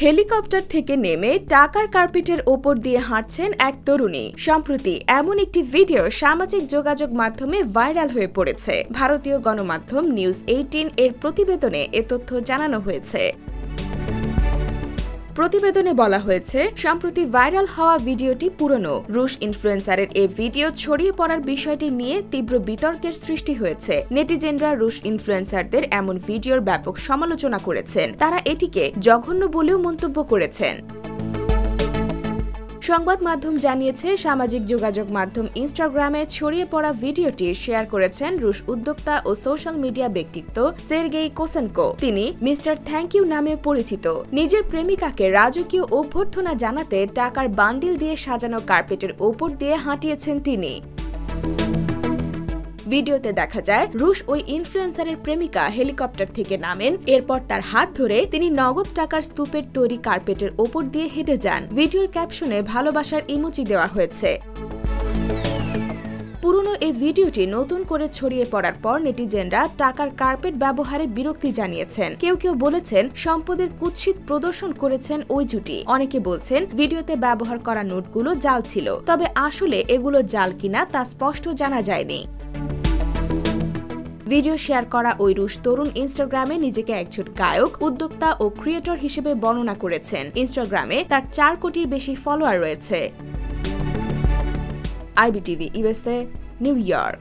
Helicopter থেকে নেমে টাকার কার্পেটের ওপর দিয়ে হাঁটছেন এক তরুণী। সম্প্রতি এমন একটি ভিডিও সামাজিক যোগাযোগ মাধ্যমে ভাইরাল হয়ে পড়েছে। ভারতীয় গণমাধ্যম নিউজ 18 এর প্রতিবেদনে এ তথ্য জানানো হয়েছে। প্রতিবেদনে বলা হয়েছে, সম্প্রতি ভাইরাল হওয়া ভিডিওটি পুরনো। রুশ ইনফ্লুয়েন্সারের এই ভিডিও ছড়িয়ে পড়ার বিষয়টি নিয়ে তীব্র বিতর্কের সৃষ্টি হয়েছে। নেটিজেনরা রুশ ইনফ্লুয়েন্সারদের এমন ভিডিওর ব্যাপক সমালোচনা করেছেন। তারা এটিকে জঘন্য বলেও মন্তব্য করেছেন। সংবাদ মাধ্যম জানিয়েছে, সামাজিক যোগাযোগ মাধ্যম ইনস্টাগ্রামে ছড়িয়ে পড়া ভিডিওটি শেয়ার করেছেন রুশ উদ্যোক্তা ও সোশ্যাল মিডিয়া ব্যক্তিত্ব সের্গেই কোসেনকো। তিনি মিস্টার থ্যাংক ইউ নামে পরিচিত। নিজের প্রেমিকাকে রাজকীয় অভ্যর্থনা জানাতে টাকার বান্ডিল দিয়ে সাজানো কার্পেটের ওপর দিয়ে হাঁটিয়েছেন তিনি। ভিডিওতে দেখা যায়, রুশ ওই ইনফ্লুয়েন্সারের প্রেমিকা হেলিকপ্টার থেকে নামেন। এরপর তার হাত ধরে তিনি নগদ টাকার স্তূপের তৈরি কার্পেটের ওপর দিয়ে হেঁটে যান। ভিডিওর ক্যাপশনে ভালোবাসার ইমোজি দেওয়া হয়েছে। পুরনো এই ভিডিওটি নতুন করে ছড়িয়ে পড়ার পর নেটিজেনরা টাকার কার্পেট ব্যবহারে বিরক্তি জানিয়েছেন। কেউ কেউ বলেছেন, সম্পদের কুৎসিত প্রদর্শন করেছেন ওই জুটি। অনেকে বলছেন, ভিডিওতে ব্যবহার করা নোটগুলো জাল ছিল। তবে আসলে এগুলো জাল কিনা তা স্পষ্ট জানা যায়নি। ভিডিও শেয়ার করা ওই রুশ তরুণ ইনস্টাগ্রামে নিজেকে একজন গায়ক, উদ্যোক্তা ও ক্রিয়েটর হিসেবে বর্ণনা করেছেন। ইনস্টাগ্রামে তার 4 কোটির বেশি ফলোয়ার রয়েছে। IBTV USA, new York.